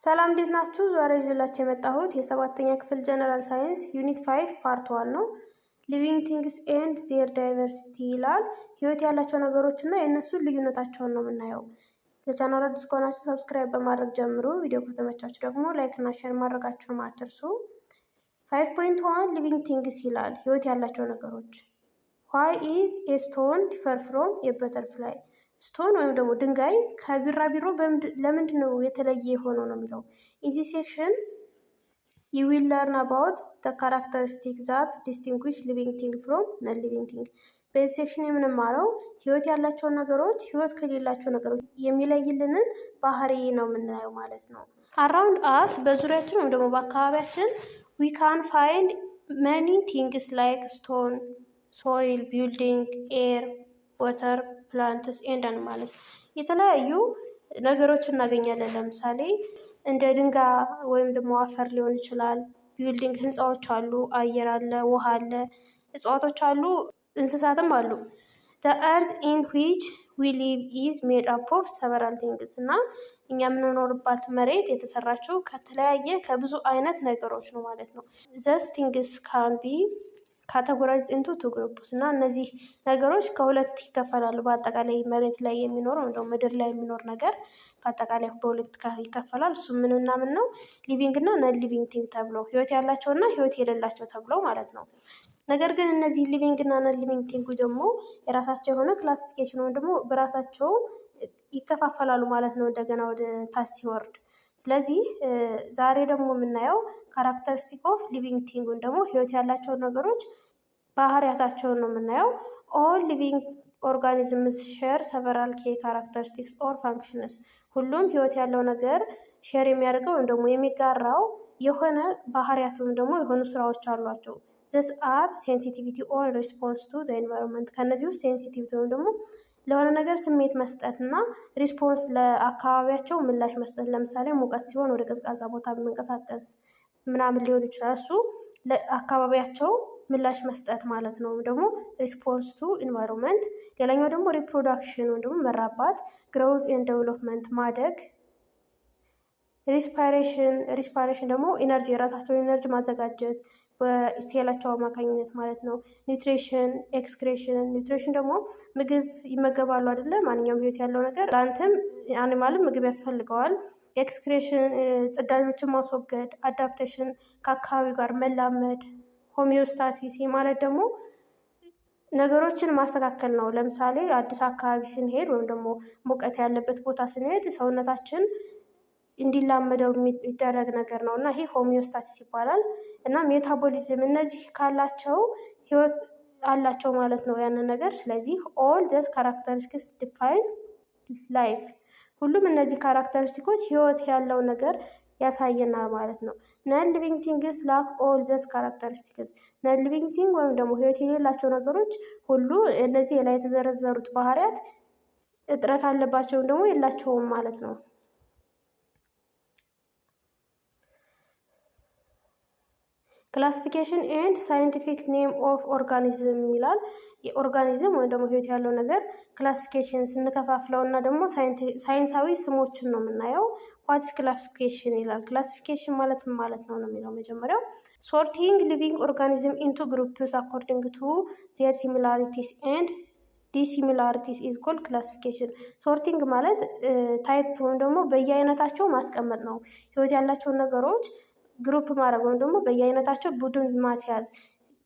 ሰላም እንዴት ናችሁ? ዛሬ ይዤላችሁ የመጣሁት የሰባተኛ ክፍል ጀነራል ሳይንስ ዩኒት 5 ፓርት 1 ነው። ሊቪንግ ቲንግስ ኤንድ ዜር ዳይቨርሲቲ ይላል። ህይወት ያላቸው ነገሮች እና የእነሱን ልዩነታቸውን ነው የምናየው። ለቻናሉ አዲስ ከሆናችሁ ሰብስክራይብ በማድረግ ጀምሩ። ቪዲዮ ከተመቻችሁ ደግሞ ላይክ እና ሼር ማድረጋችሁን አትርሱ። 5.1 ሊቪንግ ቲንግስ ይላል። ህይወት ያላቸው ነገሮች ዋይ ኢዝ ኤ ስቶን ዲፈር ፍሮም ኤ በተርፍላይ። ስቶን ወይም ደግሞ ድንጋይ ከቢራቢሮ ለምንድን ነው የተለየ የሆነው ነው የሚለው። ኢዚ ሴክሽን ዩ ዊል ለርን አባውት ዘ ካራክተሪስቲክ ዛት ዲስቲንጉሽ ሊቪንግ ቲንግ ፍሮም ነን ሊቪንግ ቲንግ። በዚህ ሴክሽን የምንማረው ህይወት ያላቸውን ነገሮች ህይወት ከሌላቸው ነገሮች የሚለይልንን ባህሪ ነው የምናየው ማለት ነው። አራውንድ አስ በዙሪያችን ወይም ደግሞ በአካባቢያችን ዊ ካን ፋይንድ መኒ ቲንግስ ላይክ ስቶን፣ ሶይል፣ ቢልዲንግ፣ ኤር፣ ወተር፣ ፕላንትስ ኤንድ አኒማልስ የተለያዩ ነገሮች እናገኛለን። ለምሳሌ እንደ ድንጋይ ወይም ደግሞ አፈር ሊሆን ይችላል። ቢልዲንግ ህንፃዎች አሉ፣ አየር አለ፣ ውሃ አለ፣ እጽዋቶች አሉ፣ እንስሳትም አሉ። the earth in which we live is made up of several things እና እኛ የምንኖርባት መሬት የተሰራችው ከተለያየ ከብዙ አይነት ነገሮች ነው ማለት ነው። these things can be categorized into two groups እና እነዚህ ነገሮች ከሁለት ይከፈላሉ። በአጠቃላይ መሬት ላይ የሚኖር ወይም ደግሞ ምድር ላይ የሚኖር ነገር በአጠቃላይ በሁለት ይከፈላል። እሱ ምንና ምን ነው? ሊቪንግ እና ነን ሊቪንግ ቲንግ ተብሎ ህይወት ያላቸው እና ህይወት የሌላቸው ተብለው ማለት ነው። ነገር ግን እነዚህ ሊቪንግ እና ነን ሊቪንግ ቲንግ ደግሞ የራሳቸው የሆነ ክላሲፊኬሽን ወይም ደግሞ በራሳቸው ይከፋፈላሉ ማለት ነው እንደገና ወደ ታች ሲወርድ። ስለዚህ ዛሬ ደግሞ የምናየው ካራክተሪስቲክ ኦፍ ሊቪንግ ቲንግ ወይም ደግሞ ህይወት ያላቸው ነገሮች ባህሪያታቸውን ነው የምናየው። ኦል ሊቪንግ ኦርጋኒዝምስ ሼር ሰቨራል ኬ ካራክተሪስቲክስ ኦር ፋንክሽንስ። ሁሉም ህይወት ያለው ነገር ሼር የሚያደርገው ወይም ደግሞ የሚጋራው የሆነ ባህሪያት ወይም ደግሞ የሆኑ ስራዎች አሏቸው። this are sensitivity or response to the environment። ከነዚህ ውስጥ ሴንሲቲቪቲ ወይም ደግሞ ለሆነ ነገር ስሜት መስጠት እና ሪስፖንስ ለአካባቢያቸው ምላሽ መስጠት። ለምሳሌ ሙቀት ሲሆን ወደ ቀዝቃዛ ቦታ መንቀሳቀስ ምናምን ሊሆን ይችላል። እሱ ለአካባቢያቸው ምላሽ መስጠት ማለት ነው፣ ደግሞ ሪስፖንስ ቱ ኢንቫይሮንመንት። ሌላኛው ደግሞ ሪፕሮዳክሽን ወይም ደግሞ መራባት፣ ግሮዝ ኤንድ ዴቨሎፕመንት ማደግ። ሪስፓይሬሽን ደግሞ ኢነርጂ የራሳቸውን ኢነርጂ ማዘጋጀት በሴላቸው አማካኝነት ማለት ነው። ኒውትሪሽን፣ ኤክስክሬሽን። ኒውትሪሽን ደግሞ ምግብ ይመገባሉ አይደለ? ማንኛውም ህይወት ያለው ነገር ፕላንትም አኒማልም ምግብ ያስፈልገዋል። ኤክስክሬሽን ጽዳጆችን ማስወገድ። አዳፕቴሽን ከአካባቢው ጋር መላመድ። ሆሚዮስታሲስ ማለት ደግሞ ነገሮችን ማስተካከል ነው። ለምሳሌ አዲስ አካባቢ ስንሄድ ወይም ደግሞ ሙቀት ያለበት ቦታ ስንሄድ ሰውነታችን እንዲላመደው የሚደረግ ነገር ነው እና ይሄ ሆሚዮስታሲስ ይባላል። እና ሜታቦሊዝም እነዚህ ካላቸው ህይወት አላቸው ማለት ነው ያንን ነገር። ስለዚህ ኦል ዘስ ካራክተሪስቲክስ ዲፋይን ላይፍ። ሁሉም እነዚህ ካራክተሪስቲኮች ህይወት ያለው ነገር ያሳየናል ማለት ነው። ነን ሊቪንግ ቲንግስ ላክ ኦል ዘስ ካራክተሪስቲክስ። ነን ሊቪንግ ቲንግ ወይም ደግሞ ህይወት የሌላቸው ነገሮች ሁሉ እነዚህ ላይ የተዘረዘሩት ባህሪያት እጥረት አለባቸው ደግሞ የላቸውም ማለት ነው። ክላሲፊኬሽን ኤንድ ሳይንቲፊክ ኔም ኦፍ ኦርጋኒዝም ይላል። የኦርጋኒዝም ወይም ደግሞ ህይወት ያለው ነገር ክላሲፊኬሽን ስንከፋፍለው እና ደግሞ ሳይንሳዊ ስሞችን ነው የምናየው። ዋትስ ክላሲፊኬሽን ይላል። ክላሲፊኬሽን ማለት ምን ማለት ነው ነው የሚለው መጀመሪያው። ሶርቲንግ ሊቪንግ ኦርጋኒዝም ኢንቱ ግሩፕስ አኮርዲንግ ቱ ዜር ሲሚላሪቲስ ኤንድ ዲሲሚላሪቲስ ኢዝ ኮልድ ክላሲፊኬሽን። ሶርቲንግ ማለት ታይፕ ወይም ደግሞ በየአይነታቸው ማስቀመጥ ነው። ህይወት ያላቸውን ነገሮች ግሩፕ ማድረግ ወይም ደግሞ በየአይነታቸው ቡድን ማስያዝ።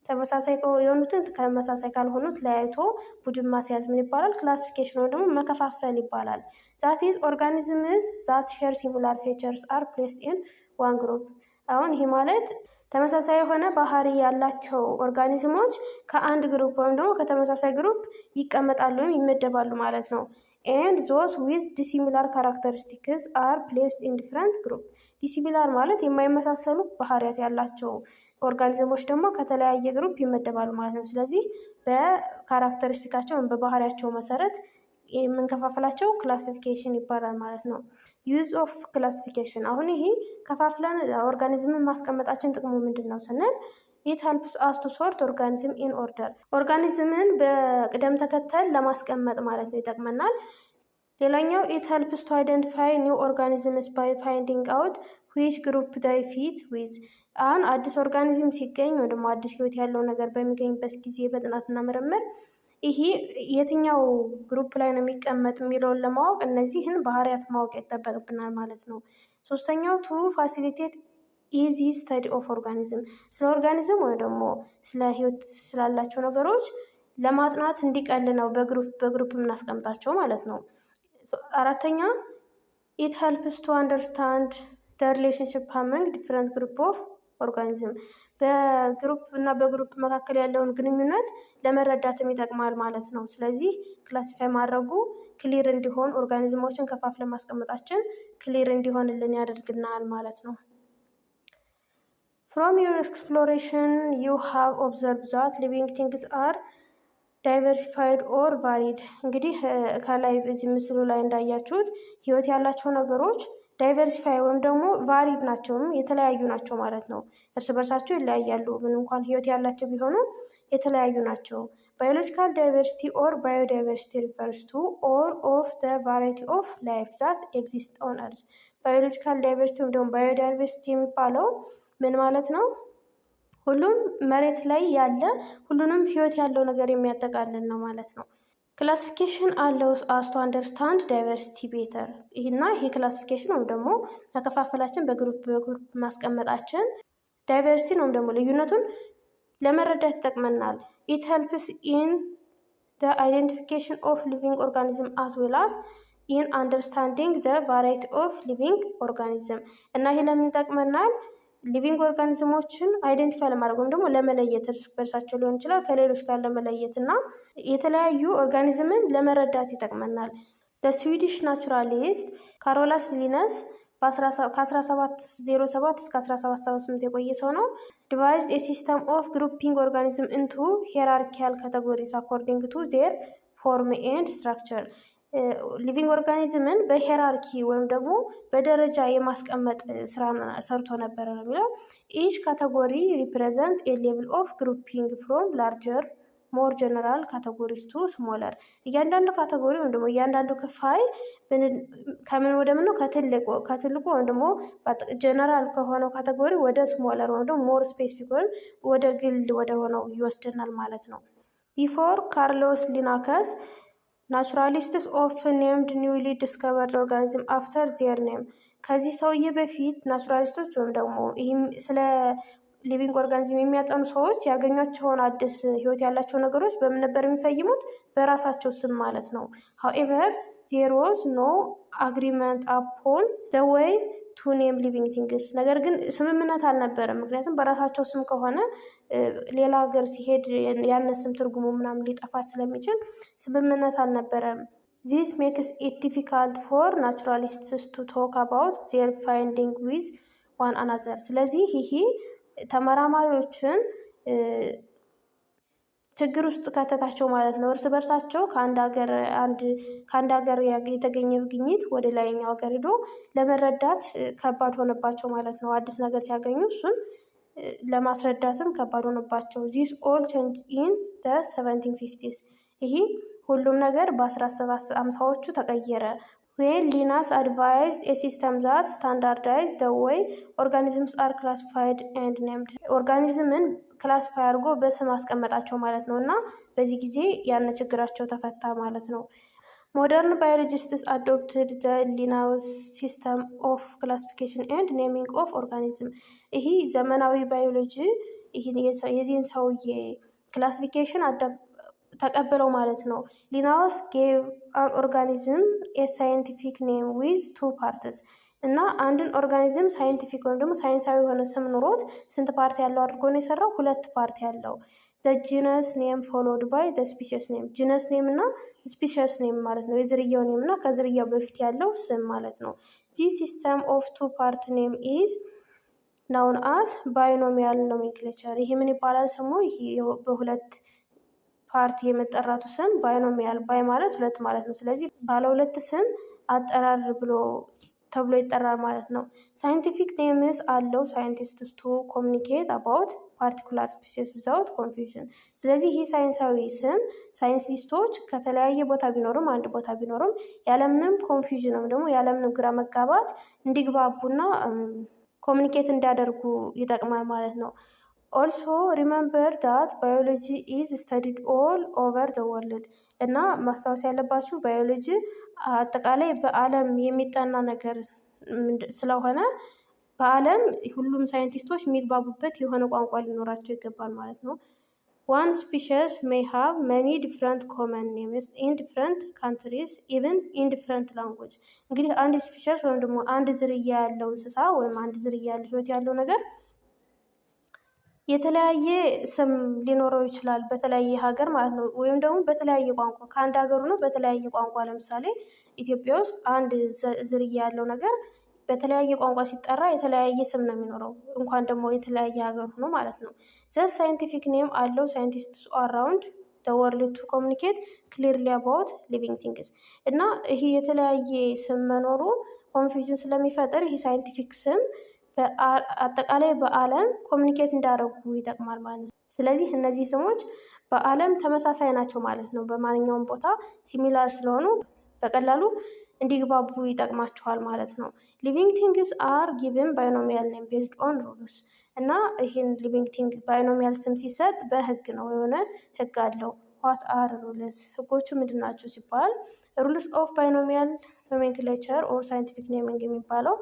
ተመሳሳይ የሆኑትን ከመሳሳይ ካልሆኑት ለያይቶ ቡድን ማስያዝ ምን ይባላል? ክላሲፊኬሽን ወይም ደግሞ መከፋፈል ይባላል። ዛት ኢዝ ኦርጋኒዝምስ ዛት ሼር ሲሚላር ፊቸርስ አር ፕሌስድ ኢን ዋን ግሩፕ። አሁን ይሄ ማለት ተመሳሳይ የሆነ ባህሪ ያላቸው ኦርጋኒዝሞች ከአንድ ግሩፕ ወይም ደግሞ ከተመሳሳይ ግሩፕ ይቀመጣሉ ወይም ይመደባሉ ማለት ነው። ኤንድ ዞስ ዊዝ ዲሲሚላር ካራክተሪስቲክስ አር ፕሌስድ ኢን ዲፍረንት ግሩፕ። ዲሲሚላር ማለት የማይመሳሰሉ ባህሪያት ያላቸው ኦርጋኒዝሞች ደግሞ ከተለያየ ግሩፕ ይመደባሉ ማለት ነው። ስለዚህ በካራክተሪስቲካቸው በባህሪያቸው መሰረት የምንከፋፈላቸው ክላሲፊኬሽን ይባላል ማለት ነው። ዩዝ ኦፍ ክላሲፊኬሽን። አሁን ይሄ ከፋፍለን ኦርጋኒዝምን ማስቀመጣችን ጥቅሙ ምንድን ነው ስንል ኢት ሄልፕስ አስ ቱ ሶርት ኦርጋኒዝም ኢን ኦርደር። ኦርጋኒዝምን በቅደም ተከተል ለማስቀመጥ ማለት ነው ይጠቅመናል። ሌላኛው ኢት ሄልፕስ ቱ አይደንቲፋይ ኒው ኦርጋኒዝምስ ባይ ፋይንዲንግ አውት ዊች ግሩፕ ዳይ ፊት ዊዝ። አሁን አዲስ ኦርጋኒዝም ሲገኝ ወይም ደግሞ አዲስ ህይወት ያለው ነገር በሚገኝበት ጊዜ በጥናትና ምርምር ይሄ የትኛው ግሩፕ ላይ ነው የሚቀመጥ የሚለውን ለማወቅ እነዚህን ባህሪያት ማወቅ ይጠበቅብናል ማለት ነው። ሶስተኛው ቱ ፋሲሊቴት ኢዚ ስተዲ ኦፍ ኦርጋኒዝም፣ ስለ ኦርጋኒዝም ወይም ደግሞ ስለ ህይወት ስላላቸው ነገሮች ለማጥናት እንዲቀል ነው በግሩፕ የምናስቀምጣቸው ማለት ነው። አራተኛ ኢት ሄልፕስ ቱ አንደርስታንድ ዘ ሪሌሽንሽፕ አመንግ ዲፍረንት ግሩፕ ኦፍ ኦርጋኒዝም፣ በግሩፕ እና በግሩፕ መካከል ያለውን ግንኙነት ለመረዳትም ይጠቅማል ማለት ነው። ስለዚህ ክላሲፋይ ማድረጉ ክሊር እንዲሆን ኦርጋኒዝሞችን ከፋፍለን ማስቀመጣችን ክሊር እንዲሆንልን ያደርግናል ማለት ነው። From your exploration you have observed that living things are ዳይቨርሲፋይድ ኦር ቫሪድ። እንግዲህ ከላይ በዚህ ምስሉ ላይ እንዳያችሁት ህይወት ያላቸው ነገሮች ዳይቨርሲፋይ ወይም ደግሞ ቫሪድ ናቸው፣ የተለያዩ ናቸው ማለት ነው። እርስ በርሳቸው ይለያያሉ። ምን እንኳን ህይወት ያላቸው ቢሆኑ የተለያዩ ናቸው። ባዮሎጂካል ዳይቨርሲቲ ኦር ባዮዳይቨርሲቲ ሪፈርስ ቱ ኦል ኦፍ ዘ ቫራይቲ ኦፍ ላይፍ ዛት ኤግዚስት ኦን እርዝ። ባዮሎጂካል ዳይቨርሲቲ ወይም ደግሞ ባዮዳይቨርሲቲ የሚባለው ምን ማለት ነው? ሁሉም መሬት ላይ ያለ ሁሉንም ህይወት ያለው ነገር የሚያጠቃልል ነው ማለት ነው። ክላሲፊኬሽን አለውስ አስ ቱ አንደርስታንድ ዳይቨርሲቲ ቤተር። ይህና ይህ ክላሲፊኬሽን ወይም ደግሞ መከፋፈላችን በግሩፕ ማስቀመጣችን ዳይቨርሲቲ ወይም ደግሞ ልዩነቱን ለመረዳት ይጠቅመናል። ኢት ሄልፕስ ኢን ዘ አይደንቲፊኬሽን ኦፍ ሊቪንግ ኦርጋኒዝም አስ ዌል አስ ኢን አንደርስታንዲንግ ዘ ቫራይቲ ኦፍ ሊቪንግ ኦርጋኒዝም። እና ይህ ለምን ይጠቅመናል? ሊቪንግ ኦርጋኒዝሞችን አይደንቲፋይ ለማድረግ ወይም ደግሞ ለመለየት እርስ በርሳቸው ሊሆን ይችላል ከሌሎች ጋር ለመለየት እና የተለያዩ ኦርጋኒዝምን ለመረዳት ይጠቅመናል። ስዊዲሽ ናቹራሊስት ካሮላስ ሊነስ ከ1707 እስከ 1778 የቆየ ሰው ነው። ዲቫይዝድ ኤ ሲስተም ኦፍ ግሩፒንግ ኦርጋኒዝም ኢንቱ ሄራርኪያል ካቴጎሪስ አኮርዲንግ ቱ ዜር ፎርም ኤንድ ስትራክቸር። ሊቪንግ ኦርጋኒዝምን በሄራርኪ ወይም ደግሞ በደረጃ የማስቀመጥ ስራ ሰርቶ ነበረ ነው የሚለው። ኢች ካቴጎሪ ሪፕሬዘንት ኤ ሌቭል ኦፍ ግሩፒንግ ፍሮም ላርጀር ሞር ጀነራል ካቴጎሪስ ቱ ስሞለር። እያንዳንዱ ካቴጎሪ ወይም ደግሞ እያንዳንዱ ክፋይ ከምን ወደ ምን ነው? ከትልቁ ወይም ደግሞ ጀነራል ከሆነው ካቴጎሪ ወደ ስሞለር ወይም ደግሞ ሞር ስፔሲፊክ ወይም ወደ ግል ወደ ሆነው ይወስደናል ማለት ነው። ቢፎር ካርሎስ ሊናከስ ናቹራሊስትስ ኦፍን ኔምድ ኒውሊ ዲስከቨርድ ኦርጋኒዝም አፍተር ዜር ኔም። ከዚህ ሰውዬ በፊት ናቹራሊስቶች ወይም ደግሞ ይህም ስለ ሊቪንግ ኦርጋኒዝም የሚያጠኑ ሰዎች ያገኟቸውን አዲስ ህይወት ያላቸው ነገሮች በምን ነበር የሚሰይሙት? በራሳቸው ስም ማለት ነው። ሃውኤቨር ዜር ዋዝ ኖ አግሪመንት አፖን ዘ ዌይ ቱ ኔም ሊቪንግ ቲንግስ። ነገር ግን ስምምነት አልነበረም። ምክንያቱም በራሳቸው ስም ከሆነ ሌላ ሀገር ሲሄድ ያንን ስም ትርጉሙ ምናምን ሊጠፋት ስለሚችል ስምምነት አልነበረም። ዚስ ሜክስ ኢት ዲፊካልት ፎር ናቹራሊስትስ ቱ ቶክ አባውት ዜር ፋይንዲንግ ዊዝ ዋን አናዘር። ስለዚህ ይሄ ተመራማሪዎችን ችግር ውስጥ ከተታቸው ማለት ነው። እርስ በርሳቸው ከአንድ ሀገር የተገኘ ግኝት ወደ ላይኛው ሀገር ሄዶ ለመረዳት ከባድ ሆነባቸው ማለት ነው። አዲስ ነገር ሲያገኙ እሱን ለማስረዳትም ከባድ ሆነባቸው። ዚስ ኦል ቼንጅ ኢን ዘ 1750s። ይሄ ሁሉም ነገር በ1750ዎቹ ተቀየረ። ዌን ሊናስ አድቫይዝድ ኤ ሲስተም ዛት ስታንዳርዳይዝ ዘ ዌይ ኦርጋኒዝምስ አር ክላሲፋይድ ኤንድ ኔምድ። ኦርጋኒዝምን ክላሲፋይ አድርጎ በስም አስቀመጣቸው ማለት ነው። እና በዚህ ጊዜ ያን ችግራቸው ተፈታ ማለት ነው። ሞደርን ባዮሎጂስትስ አዶፕትድ ዘ ሊናውስ ሲስተም ኦፍ ክላሲፊኬሽን ኤንድ ኔሚንግ ኦፍ ኦርጋኒዝም። ይህ ዘመናዊ ባዮሎጂ የዚህን ሰውዬ ክላሲፊኬሽን ተቀብለው ማለት ነው። ሊናውስ ጌቭ አን ኦርጋኒዝም ኤ ሳይንቲፊክ ኔም ዊዝ ቱ ፓርትስ። እና አንድን ኦርጋኒዝም ሳይንቲፊክ ወይም ደግሞ ሳይንሳዊ የሆነ ስም ኑሮት ስንት ፓርቲ ያለው አድርጎ ነው የሰራው? 2 ፓርቲ ያለው። ዘ ጂነስ ኔም ፎሎድ ባይ ዘ ስፒሽስ ኔም። ጂነስ ኔም እና ስፒሽስ ኔም ማለት ነው የዝርያው ኔም እና ከዝርያው በፊት ያለው ስም ማለት ነው። ዚህ ሲስተም ኦፍ ቱ ፓርት ኔም ኢዝ ናውን አስ ባይኖሚያል ኖሜንክሌቸር። ይሄ ምን ይባላል ስሙ? ይሄ በሁለት ፓርቲ የመጠራቱ ስም ባይኖሚያል። ባይ ማለት 2 ማለት ነው። ስለዚህ ባለ 2 ስም አጠራር ብሎ ተብሎ ይጠራል ማለት ነው። ሳይንቲፊክ ኔምስ አለው ሳይንቲስትስ ቱ ኮሚኒኬት አባውት ፓርቲኩላር ስፒሲስ ዊዛውት ኮንፊውዥን። ስለዚህ ይህ ሳይንሳዊ ስም ሳይንቲስቶች ከተለያየ ቦታ ቢኖሩም አንድ ቦታ ቢኖሩም ያለምንም ኮንፊውዥን ወይም ደግሞ ያለምንም ግራ መጋባት እንዲግባቡና ኮሚኒኬት እንዲያደርጉ ይጠቅማል ማለት ነው። ኦልሶ ሪመምበር ዳት ባዮሎጂ ኢዝ ስተዲድ ኦል ኦቨር ዘ ወርልድ። እና ማስታወስ ያለባችሁ ባዮሎጂ አጠቃላይ በዓለም የሚጠና ነገር ስለሆነ በዓለም ሁሉም ሳይንቲስቶች የሚግባቡበት የሆነ ቋንቋ ሊኖራቸው ይገባል ማለት ነው። ዋን ስፒሽስ ሜይ ሃቭ መኒ ዲፍረንት ኮመን ኔምስ ኢን ዲፍረንት ካንትሪስ ኢቨን ኢን ዲፍረንት ላንጉጅ። እንግዲህ አንድ ስፒሽስ ወይም ደግሞ አንድ ዝርያ ያለው እንስሳ ወይም አንድ ዝርያ ያለው ህይወት ያለው ነገር የተለያየ ስም ሊኖረው ይችላል በተለያየ ሀገር ማለት ነው። ወይም ደግሞ በተለያየ ቋንቋ ከአንድ ሀገር ሆኖ በተለያየ ቋንቋ ለምሳሌ ኢትዮጵያ ውስጥ አንድ ዝርያ ያለው ነገር በተለያየ ቋንቋ ሲጠራ የተለያየ ስም ነው የሚኖረው እንኳን ደግሞ የተለያየ ሀገር ሆኖ ማለት ነው። ዘ ሳይንቲፊክ ኔም አለው ሳይንቲስትስ አራውንድ ዘ ወርልድ ቱ ኮሚኒኬት ክሊርሊ አባውት ሊቪንግ ቲንግስ። እና ይሄ የተለያየ ስም መኖሩ ኮንፊውዥን ስለሚፈጥር ይሄ ሳይንቲፊክ ስም አጠቃላይ በዓለም ኮሚኒኬት እንዳደረጉ ይጠቅማል ማለት ነው። ስለዚህ እነዚህ ስሞች በዓለም ተመሳሳይ ናቸው ማለት ነው። በማንኛውም ቦታ ሲሚላር ስለሆኑ በቀላሉ እንዲግባቡ ይጠቅማቸዋል ማለት ነው። ሊቪንግ ቲንግስ አር ጊቭን ባይኖሚያል ኔም ቤዝድ ኦን ሩልስ። እና ይህን ሊቪንግ ቲንግ ባይኖሚያል ስም ሲሰጥ በህግ ነው፣ የሆነ ህግ አለው። ዋት አር ሩልስ? ህጎቹ ምንድን ናቸው ሲባል ሩልስ ኦፍ ባይኖሚያል ኖሜንክሌቸር ኦር ሳይንቲፊክ ኔሚንግ የሚባለው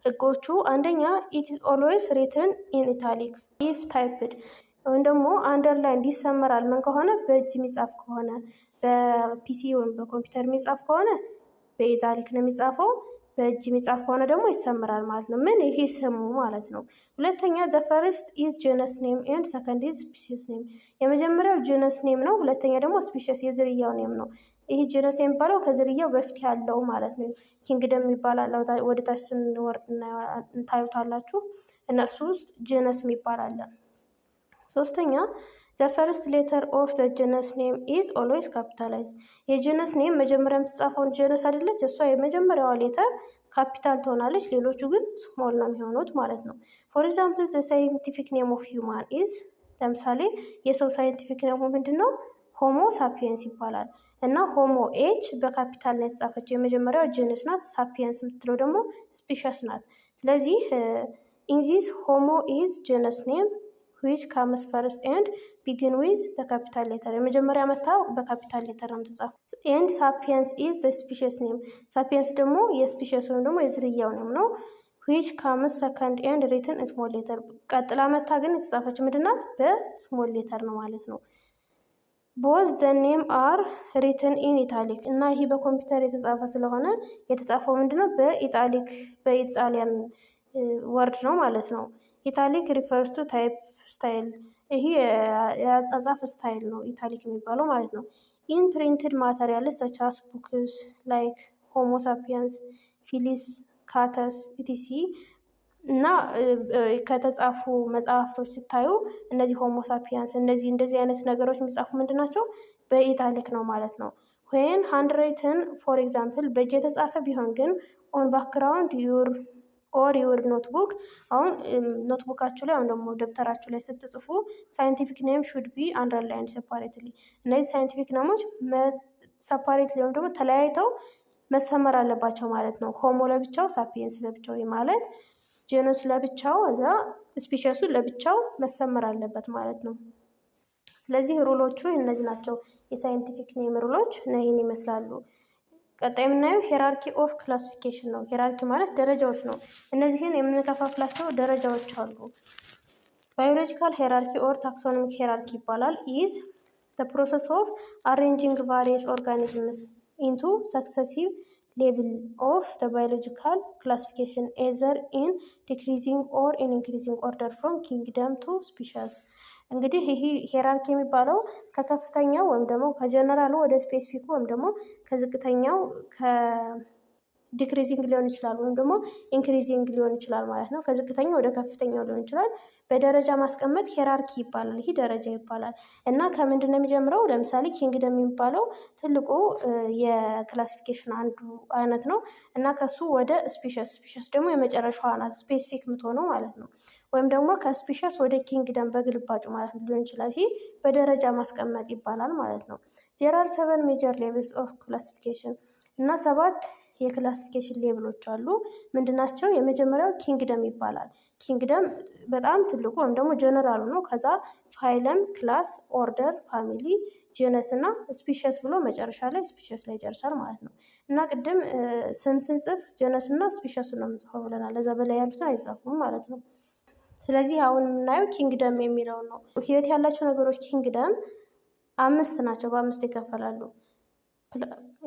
ህጎቹ አንደኛ ኢት ኢዝ ኦልዌይስ ሪትን ኢን ኢታሊክ ኢፍ ታይፕድ፣ ወይም ደግሞ አንደርላይን ይሰመራል ምን ከሆነ በእጅ የሚጻፍ ከሆነ በፒሲ ወይም በኮምፒውተር የሚጻፍ ከሆነ በኢታሊክ ነው የሚጻፈው፣ በእጅ የሚጻፍ ከሆነ ደግሞ ይሰምራል ማለት ነው። ምን ይሄ ስሙ ማለት ነው። ሁለተኛ ዘ ፈርስት ኢዝ ጀነስ ኔም ኤንድ ሰከንድ ኢዝ ስፒሺስ ኔም። የመጀመሪያው ጀነስ ኔም ነው፣ ሁለተኛ ደግሞ ስፒሺስ የዝርያው ኔም ነው። ይህ ጀነስ የሚባለው ከዝርያው በፊት ያለው ማለት ነው። ኪንግደም ይባላል፣ ወደ ታች ስንወርድ ታዩታላችሁ። እነሱ ውስጥ ጀነስ የሚባል አለ። ሶስተኛ ዘ ፈርስት ሌተር ኦፍ ዘ ጀነስ ኔም ኢዝ ኦልዌይስ ካፒታላይዝ። የጀነስ ኔም መጀመሪያ የምትጻፈውን ጀነስ አይደለች፣ እሷ የመጀመሪያዋ ሌተር ካፒታል ትሆናለች፣ ሌሎቹ ግን ስሞል ነው የሚሆኑት ማለት ነው። ፎር ኤግዛምፕል ዘ ሳይንቲፊክ ኔም ኦፍ ሂውማን ኢዝ፣ ለምሳሌ የሰው ሳይንቲፊክ ኔሙ ምንድን ነው? ሆሞ ሳፒየንስ ይባላል። እና ሆሞ ኤች በካፒታል ነው የተጻፈችው፣ የመጀመሪያው ጀነስ ናት። ሳፒየንስ የምትለው ደግሞ ስፒሸስ ናት። ስለዚህ ኢንዚስ ሆሞ ኢዝ ጀነስ ኔም ዊች ካምስ ፈርስት ኤንድ ቢግን ዊዝ ዘ ካፒታል ሌተር። የመጀመሪያ መታ በካፒታል ሌተር ነው የተጻፈው። ኤንድ ሳፒየንስ ኢዝ ዘ ስፒሽስ ኔም። ሳፒየንስ ደግሞ የስፒሽስ ወይም ደግሞ የዝርያው ኔም ነው። ዊች ካምስ ሰከንድ ኤንድ ሪትን ስሞል ሌተር። ቀጥላ መታ ግን የተጻፈች ምንድናት? በስሞል ሌተር ነው ማለት ነው። ቦዝ ዘ ኔም አር ሪትን ኢን ኢታሊክ። እና ይህ በኮምፒውተር የተጻፈ ስለሆነ የተጻፈው ምንድነው? በኢታሊክ በኢጣሊያን ወርድ ነው ማለት ነው። ኢታሊክ ሪፈርስ ቱ ታይፕ ስታይል። ይሄ የአጻጻፍ ስታይል ነው ኢታሊክ የሚባለው ማለት ነው። ኢን ፕሪንትድ ማተሪያልስ ሰቻስ ቡክስ ላይክ ሆሞ ሳፒየንስ ፊሊስ ካተስ ኢቲሲ። እና ከተጻፉ መጽሐፍቶች ሲታዩ እነዚህ ሆሞ ሳፒየንስ እንደዚህ አይነት ነገሮች የሚጻፉ ምንድን ናቸው? በኢታሊክ ነው ማለት ነው። ወይን ሃንድራይትን ፎር ኤግዛምፕል በእጅ የተጻፈ ቢሆን ግን ኦን ባክግራውንድ ዩር ኖትቡክ። አሁን ኖትቡካችሁ ላይ አሁን ደግሞ ደብተራችሁ ላይ ስትጽፉ ሳይንቲፊክ ኔም ሹድ ቢ አንደርላይን ሴፓሬትሊ። እነዚህ ሳይንቲፊክ ኔሞች ሰፓሬትሊ ወይም ደግሞ ተለያይተው መሰመር አለባቸው ማለት ነው። ሆሞ ለብቻው፣ ሳፒየንስ ለብቻው ማለት ጄኖስ ለብቻው፣ እዛ ስፒሸሱ ለብቻው መሰመር አለበት ማለት ነው። ስለዚህ ሩሎቹ እነዚህ ናቸው። የሳይንቲፊክ ኔም ሩሎች እነዚህን ይመስላሉ። ቀጣይ የምናየው ሄራርኪ ኦፍ ክላሲፊኬሽን ነው። ሄራርኪ ማለት ደረጃዎች ነው። እነዚህን የምንከፋፍላቸው ደረጃዎች አሉ። ባዮሎጂካል ሄራርኪ ኦር ታክሶኖሚክ ሄራርኪ ይባላል። ኢዝ ዘ ፕሮሰስ ኦፍ አሬንጂንግ ቫሪየስ ኦርጋኒዝምስ ኢንቱ ሰክሰሲቭ ሌቭል ኦፍ ዘ ባዮሎጂካል ክላሲፊኬሽን ኤዘር ኢን ዲክሪዚንግ ኦር ኢን ኢንክሪዚንግ ኦርደር ፍሮም ኪንግደም ቱ ስፒሸስ። እንግዲህ ይህ ሄራርኪ የሚባለው ከከፍተኛው ወይም ደግሞ ከጀነራሉ ወደ ስፔሲፊኩ ወይም ደግሞ ከዝቅተኛው ዲክሪዚንግ ሊሆን ይችላል ወይም ደግሞ ኢንክሪዚንግ ሊሆን ይችላል ማለት ነው። ከዝቅተኛ ወደ ከፍተኛው ሊሆን ይችላል። በደረጃ ማስቀመጥ ሄራርኪ ይባላል። ይህ ደረጃ ይባላል እና ከምንድን ነው የሚጀምረው? ለምሳሌ ኪንግደም የሚባለው ትልቁ የክላሲፊኬሽን አንዱ አይነት ነው እና ከሱ ወደ ስፒሸስ ደግሞ የመጨረሻዋ ናት ስፔሲፊክ የምትሆነው ማለት ነው። ወይም ደግሞ ከስፒሸስ ወደ ኪንግደም በግልባጩ ማለት ሊሆን ይችላል። ይህ በደረጃ ማስቀመጥ ይባላል ማለት ነው። ዜር አር 7 ሜጀር ሌቭልስ ኦፍ ክላሲፊኬሽን እና 7 የክላሲፊኬሽን ሌቭሎች አሉ። ምንድናቸው? የመጀመሪያው ኪንግደም ይባላል። ኪንግደም በጣም ትልቁ ወይም ደግሞ ጀነራሉ ነው። ከዛ ፋይለም፣ ክላስ፣ ኦርደር፣ ፋሚሊ፣ ጀነስ እና ስፒሸስ ብሎ መጨረሻ ላይ ስፒሸስ ላይ ይጨርሳል ማለት ነው። እና ቅድም ስም ስንጽፍ ጀነስ እና ስፒሸስ ነው የምንጽፈው ብለናል። ለዛ በላይ ያሉትን አይጻፉም ማለት ነው። ስለዚህ አሁን የምናየው ኪንግደም የሚለውን ነው። ህይወት ያላቸው ነገሮች ኪንግደም 5 ናቸው። በ5 ይከፈላሉ።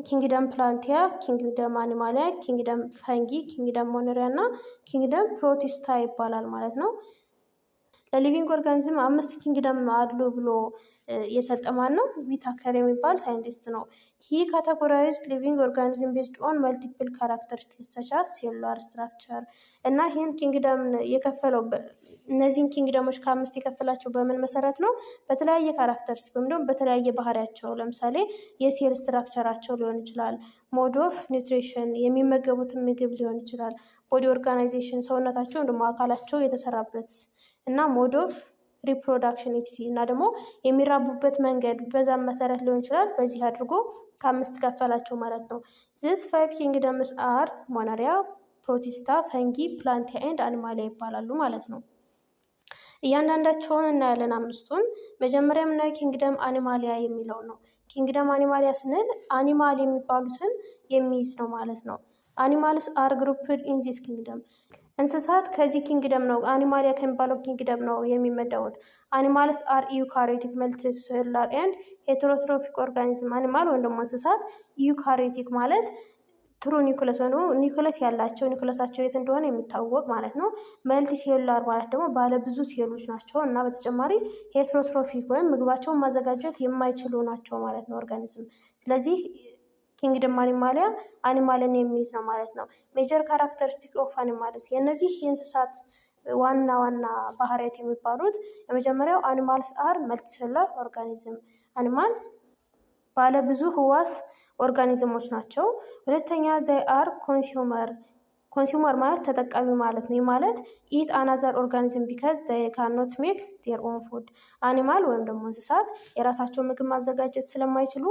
ኪንግደም ፕላንቲያ፣ ኪንግደም አኒማሊያ፣ ኪንግደም ፈንጊ፣ ኪንግደም ሞኔሪያ እና ኪንግደም ፕሮቲስታ ይባላል ማለት ነው። ለሊቪንግ ኦርጋኒዝም 5 ኪንግደም አሉ ብሎ የሰጠ ማን ነው? ዊታከር የሚባል ሳይንቲስት ነው። ሂ ካቴጎራይዝድ ሊቪንግ ኦርጋኒዝም ቤዝድ ኦን መልቲፕል ካራክተሪስቲክስ ሰች አስ ሴሉላር ስትራክቸር እና ይህን ኪንግደም የከፈለው እነዚህን ኪንግደሞች ከ5 የከፈላቸው በምን መሰረት ነው? በተለያየ ካራክተሪስቲክ ወይም ደግሞ በተለያየ ባህሪያቸው፣ ለምሳሌ የሴል ስትራክቸራቸው ሊሆን ይችላል፣ ሞድ ኦፍ ኒውትሪሽን የሚመገቡትን ምግብ ሊሆን ይችላል፣ ቦዲ ኦርጋናይዜሽን ሰውነታቸው ደግሞ አካላቸው የተሰራበት እና ሞድ ኦፍ ሪፕሮዳክሽን እና ደግሞ የሚራቡበት መንገድ በዛም መሰረት ሊሆን ይችላል። በዚህ አድርጎ ከ5 ከፈላቸው ማለት ነው። ዚስ 5 ኪንግደምስ አር ሞናሪያ፣ ፕሮቲስታ፣ ፈንጊ፣ ፕላንቲያ ኤንድ አኒማሊያ ይባላሉ ማለት ነው። እያንዳንዳቸውን እናያለን 5ቱን። መጀመሪያ የምናየው ኪንግደም አኒማሊያ የሚለው ነው። ኪንግደም አኒማሊያ ስንል አኒማል የሚባሉትን የሚይዝ ነው ማለት ነው። አኒማልስ አር ግሩፕድ ኢን ዚስ ኪንግደም እንስሳት ከዚህ ኪንግደም ነው አኒማሊያ ከሚባለው ኪንግደም ነው የሚመደቡት። አኒማልስ አር ዩካሪዮቲክ መልቲሴሉላር ኤንድ ሄተሮትሮፊክ ኦርጋኒዝም። አኒማል ወይም ደግሞ እንስሳት ዩካሪዮቲክ ማለት ትሩ ኒኩለስ ወይም ደግሞ ኒኩለስ ያላቸው ኒኩለሳቸው የት እንደሆነ የሚታወቅ ማለት ነው። መልቲ ሴሉላር ማለት ደግሞ ባለ ብዙ ሴሎች ናቸው እና በተጨማሪ ሄተሮትሮፊክ ወይም ምግባቸውን ማዘጋጀት የማይችሉ ናቸው ማለት ነው ኦርጋኒዝም። ስለዚህ ኪንግደም አኒማሊያ አኒማልን የሚይዝ ነው ማለት ነው። ሜጀር ካራክተሪስቲክ ኦፍ አኒማልስ የእነዚህ የእንስሳት ዋና ዋና ባህሪያት የሚባሉት የመጀመሪያው አኒማልስ አር መልቲሴሉላር ኦርጋኒዝም አኒማል ባለ ብዙ ህዋስ ኦርጋኒዝሞች ናቸው። ሁለተኛ ዴይ አር ኮንሱመር ማለት ተጠቃሚ ማለት ነው። ማለት ኢት አናዘር ኦርጋኒዝም ቢካዝ ዴይ ካኖት ሜክ ዴር ኦን ፉድ። አኒማል ወይም ደግሞ እንስሳት የራሳቸው ምግብ ማዘጋጀት ስለማይችሉ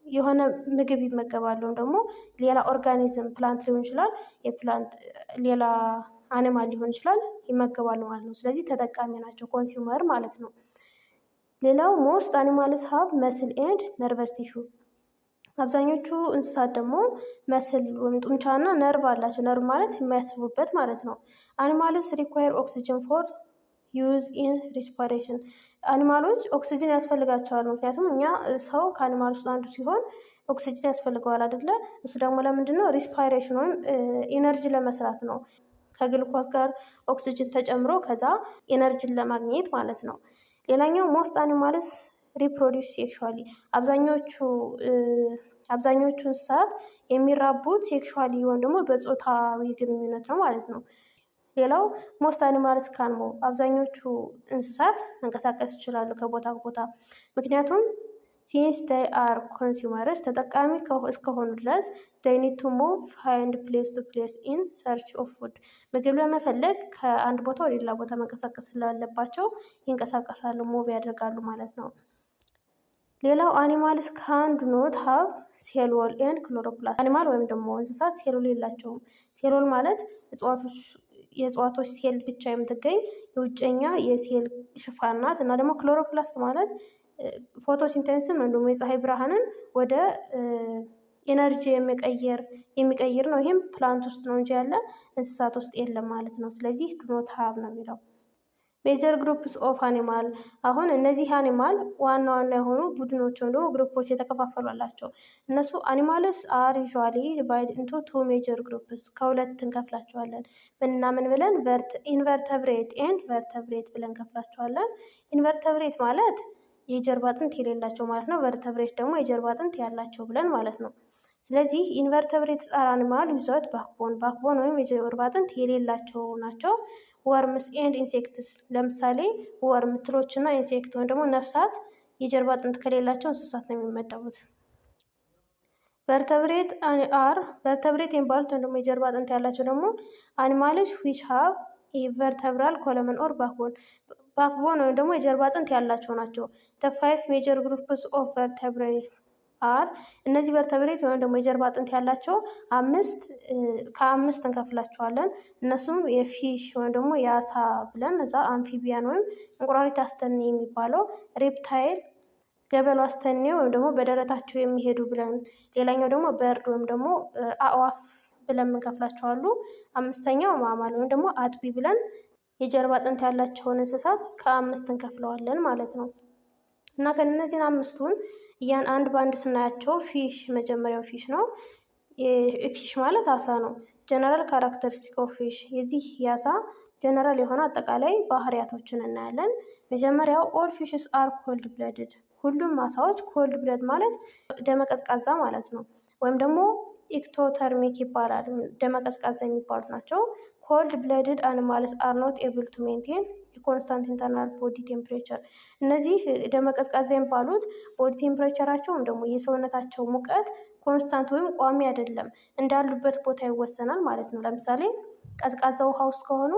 የሆነ ምግብ ይመገባሉ ወይም ደግሞ ሌላ ኦርጋኒዝም ፕላንት ሊሆን ይችላል፣ የፕላንት ሌላ አኒማል ሊሆን ይችላል ይመገባሉ ማለት ነው። ስለዚህ ተጠቃሚ ናቸው፣ ኮንሱመር ማለት ነው። ሌላው ሞስት አኒማልስ ሀብ መስል ኤንድ ነርቨስ ቲሹ። አብዛኞቹ እንስሳት ደግሞ መስል ወይም ጡንቻና ነርቭ አላቸው። ነርቭ ማለት የሚያስቡበት ማለት ነው። አኒማልስ ሪኳየር ኦክሲጅን ፎር ዩዝ ኢን ሪስፓሬሽን። አኒማሎች ኦክሲጅን ያስፈልጋቸዋል። ምክንያቱም እኛ ሰው ከአኒማል ውስጥ አንዱ ሲሆን ኦክሲጅን ያስፈልገዋል አይደለ? እሱ ደግሞ ለምንድን ነው? ሪስፓይሬሽን ወይም ኢነርጂ ለመስራት ነው። ከግልኮስ ጋር ኦክሲጅን ተጨምሮ ከዛ ኢነርጂን ለማግኘት ማለት ነው። ሌላኛው ሞስት አኒማልስ ሪፕሮዲስ ሴክሹዋሊ። አብዛኞቹ እንስሳት የሚራቡት ሴክሹዋሊ ወይም ደግሞ በጾታዊ ግንኙነት ነው ማለት ነው። ሌላው ሞስት አኒማልስ ካን ሙቭ። አብዛኞቹ እንስሳት መንቀሳቀስ ይችላሉ ከቦታ ቦታ። ምክንያቱም ሲንስ ዴይ አር ኮንሱመርስ ተጠቃሚ እስከሆኑ ድረስ ዴይ ኒድ ቱ ሙቭ ፋይንድ ፕሌስ ቱ ፕሌስ ኢን ሰርች ኦፍ ፉድ። ምግብ ለመፈለግ ከአንድ ቦታ ወደ ሌላ ቦታ መንቀሳቀስ ስላለባቸው ይንቀሳቀሳሉ፣ ሙቭ ያደርጋሉ ማለት ነው። ሌላው አኒማልስ ካን ዱ ኖት ሃቭ ሴል ዎል ኤንድ ክሎሮፕላስት። አኒማል ወይም ደግሞ እንስሳት ሴል የላቸውም። ሴል ዎል ማለት የእጽዋቶች ሴል ብቻ የምትገኝ የውጨኛ የሴል ሽፋን ናት። እና ደግሞ ክሎሮፕላስት ማለት ፎቶሲንተሲስን ወይም ደግሞ የፀሐይ ብርሃንን ወደ ኤነርጂ የሚቀይር ነው። ይህም ፕላንት ውስጥ ነው እንጂ ያለ እንስሳት ውስጥ የለም ማለት ነው። ስለዚህ ዱ ኖት ሃቭ ነው የሚለው። ሜጀር ግሩፕስ ኦፍ አኒማል። አሁን እነዚህ አኒማል ዋና ዋና የሆኑ ቡድኖች ወይም ደግሞ ግሩፖች የተከፋፈሉ አላቸው። እነሱ አኒማልስ አር ዩዥዋሊ ዲቫይድ ኢንቱ ቱ ሜጀር ግሩፕስ ከሁለት እንከፍላቸዋለን። ምንና ምን ብለን? ኢንቨርተብሬት ኤንድ ቨርተብሬት ብለን እንከፍላቸዋለን። ኢንቨርተብሬት ማለት የጀርባ አጥንት የሌላቸው ማለት ነው። ቨርተብሬት ደግሞ የጀርባ አጥንት ያላቸው ብለን ማለት ነው። ስለዚህ ኢንቨርተብሬትስ አር አኒማል ዊዛውት ባክቦን ወይም የጀርባ አጥንት የሌላቸው ናቸው። ወርምስ ኤንድ ኢንሴክትስ ለምሳሌ ወርም፣ ትሎች እና ኢንሴክት ወይም ደግሞ ነፍሳት የጀርባ አጥንት ከሌላቸው እንስሳት ነው የሚመደቡት። ቨርተብሬት የሚባሉት ወይም ደግሞ የጀርባ አጥንት ያላቸው ደግሞ አኒማሎች ዊች ሃቭ ቨርተብራል ኮለመን ኦር ባክቦን ወይም ደግሞ የጀርባ አጥንት ያላቸው ናቸው። ዘ ፋይቭ ሜጀር ግሩፕስ ኦፍ ቨርተብሬት አር እነዚህ ቨርተብሬት ወይም ደግሞ የጀርባ አጥንት ያላቸው ከአምስት እንከፍላቸዋለን። እነሱም የፊሽ ወይም ደግሞ የአሳ ብለን እዛ አምፊቢያን ወይም እንቁራሪት አስተኔ የሚባለው፣ ሬፕታይል ገበሉ አስተኔ ወይም ደግሞ በደረታቸው የሚሄዱ ብለን፣ ሌላኛው ደግሞ በርድ ወይም ደግሞ አዕዋፍ ብለን የምንከፍላቸዋሉ። አምስተኛው ማማል ወይም ደግሞ አጥቢ ብለን የጀርባ አጥንት ያላቸውን እንስሳት ከአምስት እንከፍለዋለን ማለት ነው። እና ከእነዚህን አምስቱን አንድ በአንድ ስናያቸው ፊሽ መጀመሪያው ፊሽ ነው። ፊሽ ማለት አሳ ነው። ጀነራል ካራክተሪስቲክ ኦፍ ፊሽ የዚህ የአሳ ጀነራል የሆነ አጠቃላይ ባህሪያቶችን እናያለን። መጀመሪያው ኦል ፊሽስ አር ኮልድ ብለድድ ሁሉም አሳዎች ኮልድ ብለድ ማለት ደመቀዝቃዛ ማለት ነው። ወይም ደግሞ ኢክቶተርሚክ ይባላል። ደመቀዝቃዛ የሚባሉት ናቸው። ኮልድ ብለድድ አኒማልስ አር ኖት ኤብል ቱ ሜንቴን የኮንስታንት ኢንተርናል ቦዲ ቴምፕሬቸር እነዚህ ደመቀዝቃዛ የሚባሉት ቦዲ ቴምፕሬቸራቸው ወይም ደግሞ የሰውነታቸው ሙቀት ኮንስታንት ወይም ቋሚ አይደለም፣ እንዳሉበት ቦታ ይወሰናል ማለት ነው። ለምሳሌ ቀዝቃዛ ውሃ ውስጥ ከሆኑ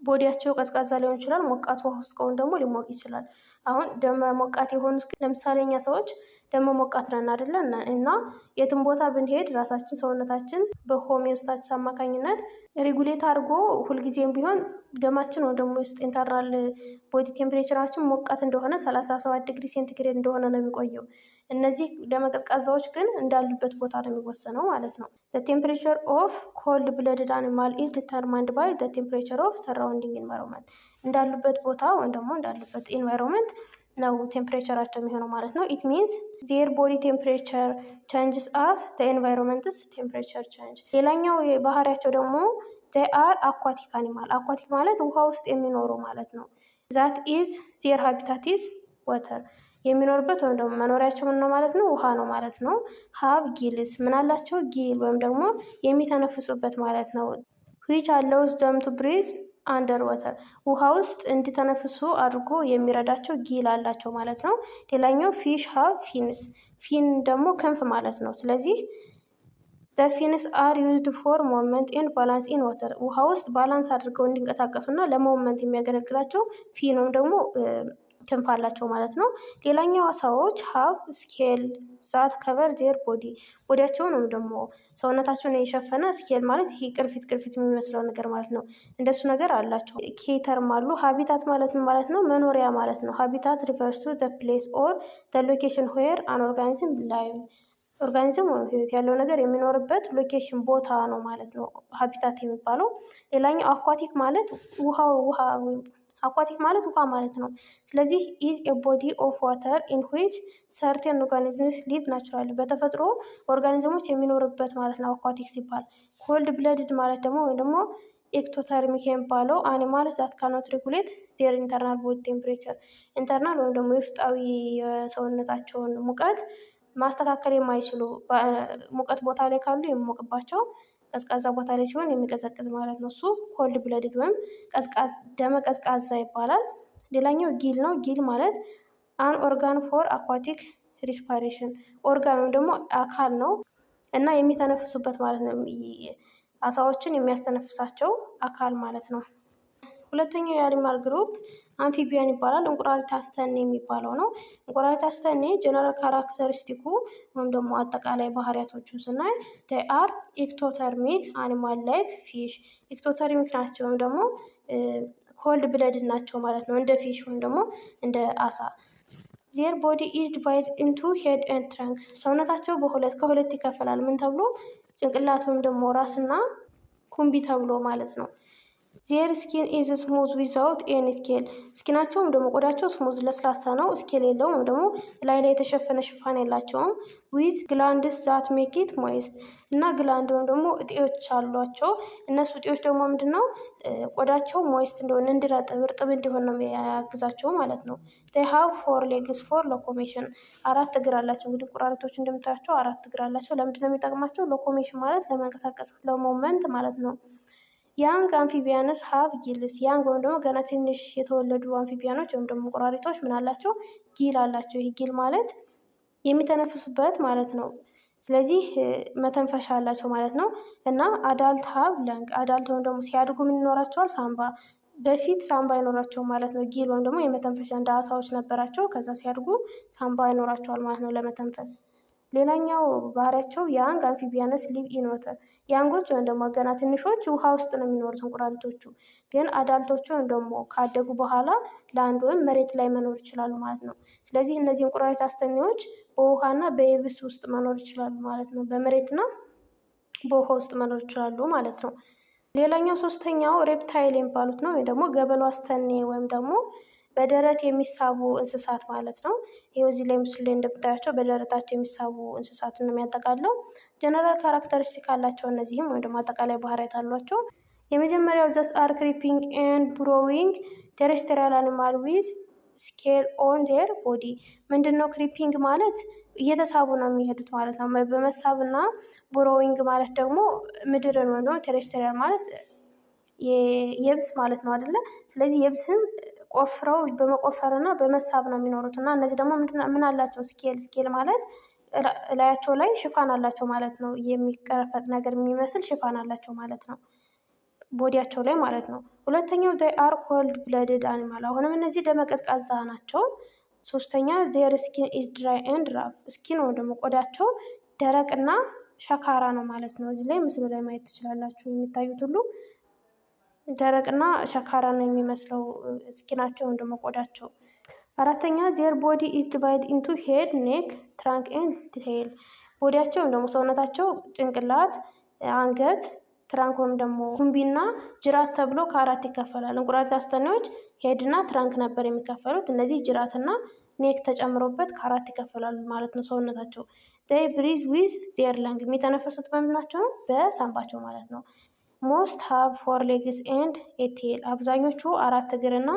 ቦዲያቸው ቀዝቃዛ ሊሆን ይችላል። ሞቃት ውሃ ውስጥ ከሆኑ ደግሞ ሊሞቅ ይችላል። አሁን ደመ ሞቃት የሆኑት ለምሳሌ እኛ ሰዎች ደመ ሞቃት ነን አይደለ? እና የትም ቦታ ብንሄድ ራሳችን ሰውነታችን በሆሜኦስታሲስ አማካኝነት ሬጉሌት አድርጎ ሁልጊዜም ቢሆን ደማችን ወይ ደግሞ ውስጥ ኢንተርናል ቦዲ ቴምፕሬቸራችን ሞቃት እንደሆነ 37 ዲግሪ ሴንቲግሬድ እንደሆነ ነው የሚቆየው። እነዚህ ደመቀዝቃዛዎች ግን እንዳሉበት ቦታ ነው የሚወሰነው ማለት ነው። the temperature of cold blooded animal is determined by the temperature of surrounding environment እንዳሉበት ቦታ ወይም ደግሞ እንዳሉበት ኢንቫይሮንመንት ነው ቴምፕሬቸራቸው የሚሆነው ማለት ነው። it means their body temperature changes as the environment's temperature change ሌላኛው ባህሪያቸው ደግሞ they are aquatic animal aquatic ማለት ውሃ ውስጥ የሚኖሩ ማለት ነው። that is their habitat is water የሚኖርበት ወይም ደግሞ መኖሪያቸው ምን ነው ማለት ነው? ውሃ ነው ማለት ነው። have gills ምን አላቸው? ጊል ወይም ደግሞ የሚተነፍሱበት ማለት ነው። which allows them to breathe underwater ውሃ ውስጥ እንዲተነፍሱ አድርጎ የሚረዳቸው ጊል አላቸው ማለት ነው። ሌላኛው fish have fins ፊን ደግሞ ክንፍ ማለት ነው። ስለዚህ the fins are used for movement and balance in water ውሃ ውስጥ ባላንስ አድርገው እንዲንቀሳቀሱና ለሞቭመንት የሚያገለግላቸው ፊን ወይም ደግሞ ክንፍ አላቸው ማለት ነው። ሌላኛው አሳዎች have scale that cover their body ቦዲያቸውን ወይም ደግሞ ሰውነታቸውን የሸፈነ ስኬል ማለት ይሄ ቅርፊት የሚመስለው ነገር ማለት ነው። እንደሱ ነገር አላቸው። ኬተርም አሉ። ሀቢታት ማለት ማለት ነው መኖሪያ ማለት ነው። ሀቢታት refers to the place or the location where an organism lives ኦርጋኒዝም ወይም ህይወት ያለው ነገር የሚኖርበት ሎኬሽን ቦታ ነው ማለት ነው ሀቢታት የሚባለው። ሌላኛው አኳቲክ ማለት አኳቲክ ማለት ውሃ ማለት ነው። ስለዚህ is a body of water in which certain organisms live naturally በተፈጥሮ ኦርጋኒዝሞች የሚኖርበት ማለት ነው አኳቲክ ሲባል። ኮልድ ብለድድ ማለት ደግሞ ወይም ደግሞ ኤክቶተርሚክ የሚባለው አኒማልስ that cannot regulate their internal body temperature ኢንተርናል ወይም ደግሞ የውስጣዊ የሰውነታቸውን ሙቀት ማስተካከል የማይችሉ ሙቀት ቦታ ላይ ካሉ የሚሞቅባቸው ቀዝቃዛ ቦታ ላይ ሲሆን የሚቀዘቅዝ ማለት ነው። እሱ ኮልድ ብለድድ ወይም ደመ ቀዝቃዛ ይባላል። ሌላኛው ጊል ነው። ጊል ማለት አን ኦርጋን ፎር አኳቲክ ሪስፓይሬሽን ኦርጋን ወይም ደግሞ አካል ነው እና የሚተነፍሱበት ማለት ነው። አሳዎችን የሚያስተነፍሳቸው አካል ማለት ነው። ሁለተኛው የአኒማል ግሩፕ አምፊቢያን ይባላል። እንቁራሪት አስተኔ የሚባለው ነው። እንቁራሪት አስተኔ ጀነራል ካራክተሪስቲኩ ወይም ደግሞ አጠቃላይ ባህሪያቶቹ ስናይ they are ectothermic animal like fish ኤክቶተርሚክ ናቸው ወይም ደግሞ ኮልድ ብለድድ ናቸው ማለት ነው። እንደ ፊሽ ወይም ደግሞ እንደ አሳ። their body is divided into head and trunk ሰውነታቸው ከሁለት ይከፈላል። ምን ተብሎ? ጭንቅላት ወይም ደግሞ ራስና ኩምቢ ተብሎ ማለት ነው። ዜር ስኪን ኢዝ ስሙዝ ዊዛውት ኤኒ ስኬል። ስኪናቸው ወይም ደግሞ ቆዳቸው ስሙዝ ለስላሳ ነው፣ ስኬል የለውም ወይም ደግሞ ላይ የተሸፈነ ሽፋን የላቸውም። ዊዝ ግላንድስ ዛት ሜክ ኢት ሞይስት እና ግላንድ ወይም ደግሞ እጢዎች አሏቸው። እነሱ እጢዎች ደግሞ ምንድን ነው ቆዳቸው ሞይስት እንደሆነ እንዲረጥብ እርጥብ እንዲሆን ነው ያግዛቸው ማለት ነው። they have 4 legs for locomotion። 4 እግር አላቸው። እንግዲህ እንቁራሪቶች እንደምታያቸው 4 እግር አላቸው። ለምንድን ነው የሚጠቅማቸው? ሎኮሞሽን ማለት ለመንቀሳቀስ ለሞመንት ማለት ነው። ያንግ አምፊቢያንስ ሀብ ጊልስ። ያንግ ወይም ደግሞ ገና ትንሽ የተወለዱ አምፊቢያኖች ወይም ደግሞ እንቁራሪቶች ምን አላቸው? ጊል አላቸው። ይህ ጊል ማለት የሚተነፍሱበት ማለት ነው። ስለዚህ መተንፈሻ አላቸው ማለት ነው። እና አዳልት ሀብ ለንግ። አዳልት ወይም ደግሞ ሲያድጉ ምን ይኖራቸዋል? ሳምባ። በፊት ሳምባ አይኖራቸውም ማለት ነው። ጊል ወይም ደግሞ የመተንፈሻ እንደ አሳዎች ነበራቸው። ከዛ ሲያድጉ ሳምባ ይኖራቸዋል ማለት ነው ለመተንፈስ። ሌላኛው ባህሪያቸው ያንግ አምፊቢያንስ ሊቭ ኢን ወተር። ያንጎች ወይም ደግሞ ገና ትንሾች ውሃ ውስጥ ነው የሚኖሩት እንቁራሪቶቹ። ግን አዳልቶቹ ወይም ደግሞ ካደጉ በኋላ ለአንድ ወይም መሬት ላይ መኖር ይችላሉ ማለት ነው። ስለዚህ እነዚህ እንቁራሪት አስተኔዎች በውሃና በየብስ ውስጥ መኖር ይችላሉ ማለት ነው። በመሬትና በውሃ ውስጥ መኖር ይችላሉ ማለት ነው። ሌላኛው ሶስተኛው ሬፕታይል የሚባሉት ነው፣ ወይም ደግሞ ገበሎ አስተኔ ወይም ደግሞ በደረት የሚሳቡ እንስሳት ማለት ነው። ይኸው እዚህ ላይ ምስሉ ላይ እንደምታያቸው በደረታቸው የሚሳቡ እንስሳትን ነው የሚያጠቃለው። ጀነራል ካራክተሪስቲክ አላቸው እነዚህም ወይም ደግሞ አጠቃላይ ባህሪያት አሏቸው። የመጀመሪያው ዘስ አር ክሪፒንግ ኤንድ ብሮዊንግ ቴሬስትሪያል አኒማል ዊዝ ስኬል ኦን ዴር ቦዲ። ምንድን ነው ክሪፒንግ ማለት? እየተሳቡ ነው የሚሄዱት ማለት ነው። በመሳብ እና ብሮዊንግ ማለት ደግሞ ምድርን ወይም ደግሞ ቴሬስትሪያል ማለት የብስ ማለት ነው አይደለ? ስለዚህ የብስም ቆፍረው በመቆፈርና በመሳብ ነው የሚኖሩት እና እነዚህ ደግሞ ምን አላቸው? ስኬል። ስኬል ማለት ላያቸው ላይ ሽፋን አላቸው ማለት ነው። የሚቀረፈጥ ነገር የሚመስል ሽፋን አላቸው ማለት ነው ቦዲያቸው ላይ ማለት ነው። ሁለተኛው ዴይ አር ኮልድ ብለድድ አኒማል። አሁንም እነዚህ ደመቀዝቃዛ ናቸው። ሶስተኛ ዜር ስኪን ኢዝ ድራይ ኤንድ ራፍ። ስኪን ወይም ደግሞ ቆዳቸው ደረቅና ሸካራ ነው ማለት ነው። እዚህ ላይ ምስሉ ላይ ማየት ትችላላችሁ። የሚታዩት ሁሉ ደረቅና ሸካራ ነው የሚመስለው ስኪናቸው ወይም ደግሞ ቆዳቸው። አራተኛ ዜር ቦዲ ኢዝ ዲቫይድ ኢንቱ ሄድ ኔክ ትራንክ ኤንድ ቴይል። ቦዲያቸው ወይም ደግሞ ሰውነታቸው ጭንቅላት፣ አንገት፣ ትራንክ ወይም ደግሞ ኩምቢና ጅራት ተብሎ ከአራት ይከፈላል። እንቁራሪት አስተኔዎች ሄድና ትራንክ ነበር የሚከፈሉት። እነዚህ ጅራትና ኔክ ተጨምሮበት ከአራት ይከፈላሉ ማለት ነው ሰውነታቸው። ዴይ ብሪዝ ዊዝ ዜር ለንግ። የሚተነፈሱት በምናቸው ነው? በሳምባቸው ማለት ነው። ሞስት ሃቭ 4 ሌግስ ኤንድ ኤ ቴል። አብዛኞቹ 4 እግርና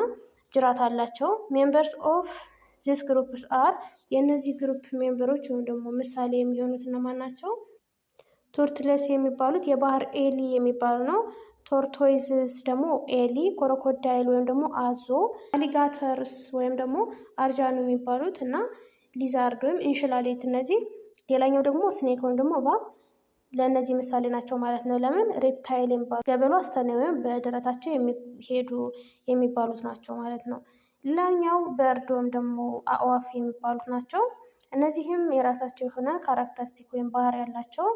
ጅራት አላቸው። ሜምበርስ ኦፍ ዚስ ግሩፕስ አር። የእነዚህ ግሩፕ ሜምበሮች ወይም ደግሞ ምሳሌ የሚሆኑት እነማን ናቸው? ቶርትለስ የሚባሉት የባህር ኤሊ የሚባሉ ነው። ቶርቶይዝስ ደግሞ ኤሊ፣ ኮሮኮዳይል ወይም ደግሞ አዞ፣ አሊጋተርስ ወይም ደግሞ አርጃኖ የሚባሉት እና ሊዛርድ ወይም እንሽላሌት እነዚህ። ሌላኛው ደግሞ ስኔክ ወይም ደግሞ እባብ ለእነዚህ ምሳሌ ናቸው ማለት ነው። ለምን? ሬፕታይል የሚባሉ ገበሎ አስተኔ ወይም በደረታቸው የሚሄዱ የሚባሉት ናቸው ማለት ነው። ሌላኛው በርድ ወይም ደግሞ አእዋፍ የሚባሉት ናቸው። እነዚህም የራሳቸው የሆነ ካራክተሪስቲክ ወይም ባህሪ ያላቸው።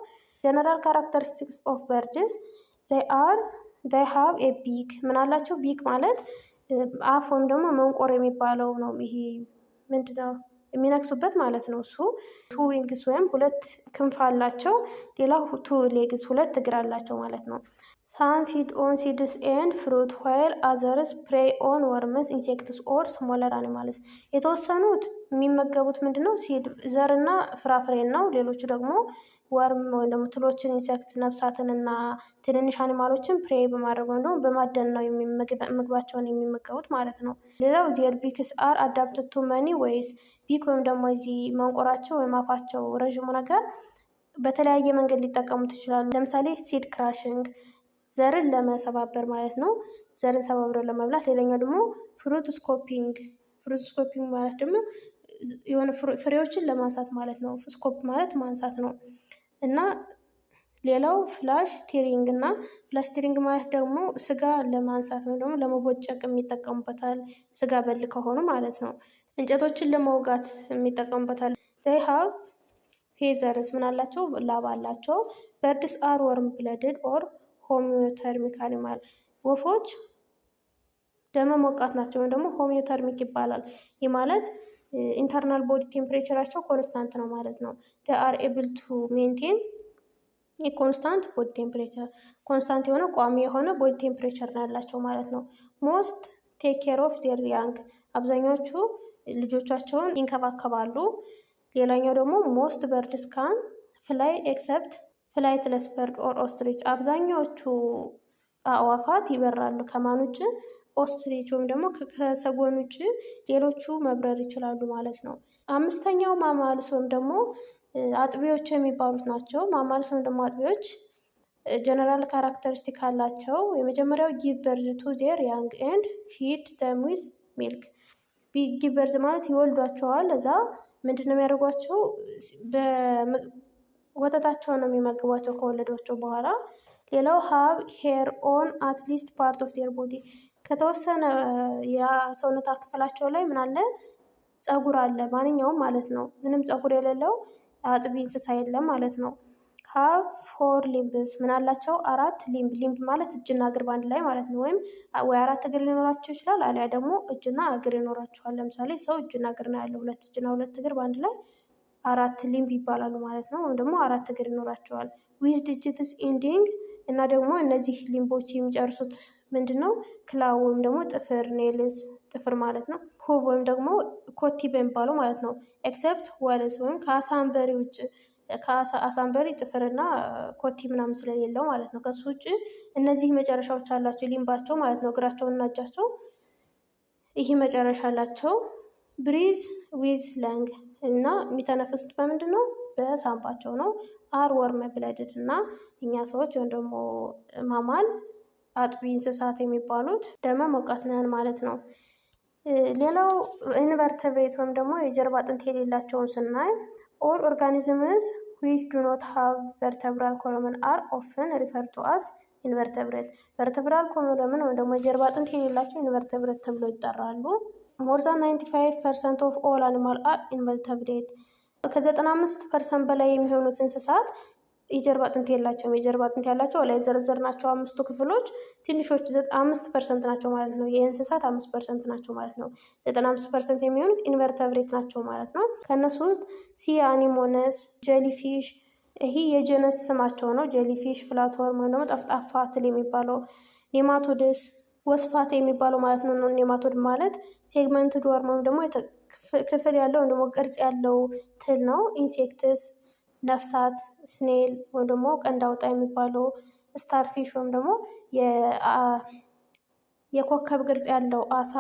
ጀነራል ካራክተሪስቲክስ ኦፍ በርድስ they have a beak። ምን አላቸው? ቢክ ማለት አፍ ወይም ደግሞ መንቆር የሚባለው ነው። ይሄ ምንድነው የሚነክሱበት ማለት ነው። እሱ ቱ ዊንግስ ወይም 2 ክንፍ አላቸው። ሌላው ቱ ሌግስ 2 እግር አላቸው ማለት ነው። ሳም ፊድ ኦን ሲድስ ኤንድ ፍሩት ዋይል አዘርስ ፕሬይ ኦን ወርምስ ኢንሴክትስ ኦር ስሞለር አኒማልስ። የተወሰኑት የሚመገቡት ምንድነው? ሲድ ዘርና ፍራፍሬን ነው። ሌሎቹ ደግሞ ወርም ወይም ደግሞ ትሎችን፣ ኢንሴክት ነፍሳትን እና ትንንሽ አኒማሎችን ፕሬይ በማድረግ ወይም ደግሞ በማደን ነው ምግባቸውን የሚመገቡት ማለት ነው። ሌላው ዜር ቢክስ አር አዳፕትድ ቱ መኒ ወይስ። ቢክ ወይም ደግሞ እዚህ መንቆራቸው ወይም አፋቸው ረዥሙ ነገር በተለያየ መንገድ ሊጠቀሙት ይችላሉ። ለምሳሌ ሲድ ክራሽንግ ዘርን ለመሰባበር ማለት ነው። ዘርን ሰባብረው ለመብላት። ሌላኛው ደግሞ ፍሩት ስኮፒንግ። ፍሩት ስኮፒንግ ማለት ደግሞ የሆነ ፍሬዎችን ለማንሳት ማለት ነው። ስኮፕ ማለት ማንሳት ነው። እና ሌላው ፍላሽ ቲሪንግ እና ፍላሽ ቲሪንግ ማለት ደግሞ ስጋ ለማንሳት ወይም ደግሞ ለመቦጨቅ የሚጠቀሙበታል። ስጋ በል ከሆኑ ማለት ነው። እንጨቶችን ለመውጋት የሚጠቀሙበታል። they have feathers ምን አላቸው? ላባ አላቸው። birds are warm blooded or homeothermic animal። ወፎች ደመ ሞቃት ናቸው ወይም ደግሞ ሆሚዮተርሚክ ይባላል። ይህ ማለት ኢንተርናል ቦዲ ቴምፕሬቸራቸው ኮንስታንት ነው ማለት ነው። they are able to maintain የኮንስታንት ቦዲ ቴምፕሬቸር ኮንስታንት የሆነ ቋሚ የሆነ ቦዲ ቴምፕሬቸር ነው ያላቸው ማለት ነው። ሞስት ቴክ ኬር ኦፍ ዴር ያንግ አብዛኛዎቹ ልጆቻቸውን ይንከባከባሉ። ሌላኛው ደግሞ ሞስት በርድስ ካን ፍላይ ኤክሰፕት ፍላይትለስ በርድ ኦር ኦስትሪች አብዛኛዎቹ አዕዋፋት ይበራሉ። ከማን ውጭ? ኦስትሪች ወይም ደግሞ ከሰጎን ውጭ ሌሎቹ መብረር ይችላሉ ማለት ነው። አምስተኛው ማማልስ ወይም ደግሞ አጥቢዎች የሚባሉት ናቸው። ማማልስ ወይም ደግሞ አጥቢዎች ጀነራል ካራክተሪስቲክ አላቸው። የመጀመሪያው ጊቭ በርዝ ቱ ዜር ያንግ ኤንድ ፊድ ደም ዊዝ ሚልክ። ጊቭ በርዝ ማለት ይወልዷቸዋል። እዛ ምንድን ነው የሚያደርጓቸው? ወተታቸውን ነው የሚመግቧቸው ከወለዷቸው በኋላ። ሌላው ሀብ ሄር ኦን አትሊስት ፓርት ኦፍ ዴር ቦዲ ከተወሰነ የሰውነት ክፍላቸው ላይ ምን አለ? ፀጉር አለ። ማንኛውም ማለት ነው። ምንም ፀጉር የሌለው አጥቢ እንስሳ የለም ማለት ነው። ሀብ ፎር ሊምብስ ምን አላቸው? 4 ሊምብ። ሊምብ ማለት እጅና እግር ባንድ ላይ ማለት ነው። ወይም ወይ 4 እግር ሊኖራቸው ይችላል፣ አሊያ ደግሞ እጅና እግር ይኖራቸዋል። ለምሳሌ ሰው እጅና እግር ነው ያለው። 2 እጅና 2 እግር ባንድ ላይ 4 ሊምብ ይባላሉ ማለት ነው። ወይም ደግሞ 4 እግር ይኖራቸዋል። ዊዝ ዲጂትስ ኢንዲንግ እና ደግሞ እነዚህ ሊምቦች የሚጨርሱት ምንድን ነው? ክላው ወይም ደግሞ ጥፍር፣ ኔልስ ጥፍር ማለት ነው። ሁቭ ወይም ደግሞ ኮቲ በሚባለው ማለት ነው። ኤክሰፕት ወልስ ወይም ከአሳንበሪ ውጭ ከአሳንበሪ ጥፍርና ኮቲ ምናምን ስለሌለው ማለት ነው። ከሱ ውጭ እነዚህ መጨረሻዎች አላቸው ሊምባቸው ማለት ነው። እግራቸውና እጃቸው ይህ መጨረሻ አላቸው። ብሪዝ ዊዝ ለንግ እና የሚተነፍሱት በምንድን ነው? በሳምባቸው ነው። አር ወርም ብለድድ እና እኛ ሰዎች ወይም ደግሞ ማማል አጥቢ እንስሳት የሚባሉት ደመ ሞቃት ነን ማለት ነው። ሌላው ኢንቨርተብሬት ወይም ደግሞ የጀርባ አጥንት የሌላቸውን ስናይ ኦል ኦርጋኒዝምስ ዊች ዱ ኖት ሃቭ ቨርተብራል ኮሎመን አር ኦፍን ሪፈር ቱ አስ ኢንቨርተብሬት። ቨርተብራል ኮሎመን ወይም ደግሞ የጀርባ አጥንት የሌላቸው ኢንቨርተብሬት ተብሎ ይጠራሉ። ሞር ዛን 95% ኦፍ ኦል አኒማል አር ኢንቨርተብሬት። ከ95% በላይ የሚሆኑት እንስሳት የጀርባ አጥንት የላቸውም። የጀርባ አጥንት ያላቸው ላይ የዘረዘርናቸው 5ቱ ክፍሎች ትንሾች 5% ናቸው ማለት ነው። የእንስሳት 5% ናቸው ማለት ነው። 95% የሚሆኑት ኢንቨርተብሬት ናቸው ማለት ነው። ከእነሱ ውስጥ ሲ አኒሞነስ፣ ጀሊፊሽ ይሄ የጀነስ ስማቸው ነው። ጀሊፊሽ፣ ፍላትወርም ወይም ደግሞ ጠፍጣፋ ትል የሚባለው፣ ኔማቶድስ ወስፋት የሚባለው ማለት ነው። ኔማቶድ ማለት ሴግመንትድ ወርም ወይም ደግሞ ክፍል ያለው ወይም ደግሞ ቅርጽ ያለው ትል ነው። ኢንሴክትስ ነፍሳት፣ ስኔል ወይም ደግሞ ቀንድ አውጣ የሚባለው፣ ስታርፊሽ ወይም ደግሞ የኮከብ ቅርጽ ያለው አሳ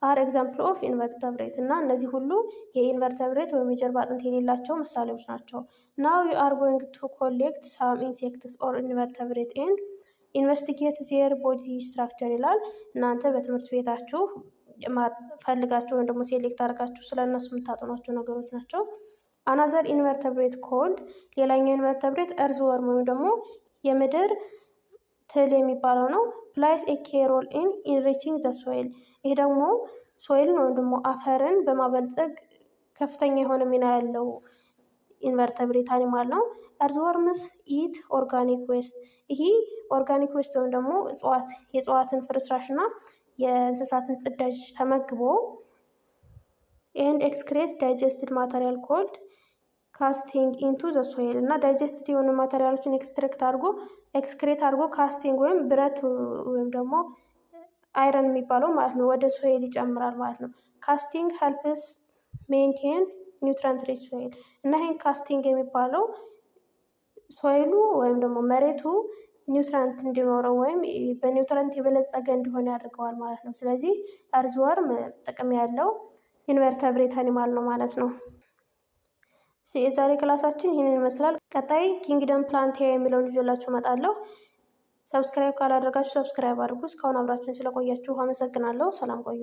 አር ኤግዛምፕል ኦፍ ኢንቨርተብሬት እና እነዚህ ሁሉ የኢንቨርተብሬት ወይም የጀርባ አጥንት የሌላቸው ምሳሌዎች ናቸው። ናው ዩ አር ጎይንግ ቱ ኮሌክት ሳም ኢንሴክትስ ኦር ኢንቨርተብሬት ኤንድ ኢንቨስቲጌት ዜር ቦዲ ስትራክቸር ይላል። እናንተ በትምህርት ቤታችሁ ፈልጋችሁ ወይም ደግሞ ሴሌክት አድርጋችሁ ስለእነሱ የምታጠኗቸው ነገሮች ናቸው። አናዘር ኢንቨርተብሬት ኮልድ ሌላኛው ኢንቨርተብሬት እርዝ ወርም ወይም ደግሞ የምድር ትል የሚባለው ነው። ፕላይስ ኤ ኬ ሮል ኢን ኢንሪቺንግ ዘ ሶይል ይሄ ደግሞ ሶይልን ወይም ደግሞ አፈርን በማበልጸግ ከፍተኛ የሆነ ሚና ያለው ኢንቨርተብሬት አኒማል ነው። እርዝ ወርምስ ኢት ኦርጋኒክ ዌስት ይሄ ኦርጋኒክ ዌስት ወይም ደግሞ የእጽዋትን ፍርስራሽ እና የእንስሳትን ጽዳጅ ተመግቦ ኤንድ ኤክስክሬት ዳይጀስትድ ማተሪያል ኮልድ ካስቲንግ ኢንቱ ዘ ሶይል እና ዳይጀስትድ የሆኑ ማተሪያሎችን ኤክስክሬት አድርጎ ካስቲንግ ወይም ብረት ወይም ደግሞ አይረን የሚባለው ማለት ነው ወደ ሶይል ይጨምራል ማለት ነው። ካስቲንግ ሄልፕስ ሜንቴን ኒውትረንት ሪች ሶይል እና ይህን ካስቲንግ የሚባለው ሶይሉ ወይም ደግሞ መሬቱ ኒውትረንት እንዲኖረው ወይም በኒውትረንት የበለጸገ እንዲሆን ያደርገዋል ማለት ነው። ስለዚህ እርዝ ወርም ጥቅም ያለው ኢንቨርተብሬት አኒማል ነው ማለት ነው። የዛሬ ክላሳችን ይህንን ይመስላል። ቀጣይ ኪንግደም ፕላንቲያ የሚለውን ይዤላችሁ እመጣለሁ። ሰብስክራይብ ካላደረጋችሁ ሰብስክራይብ አድርጉ። እስካሁን አብራችሁን ስለቆያችሁ አመሰግናለሁ። ሰላም ቆዩ።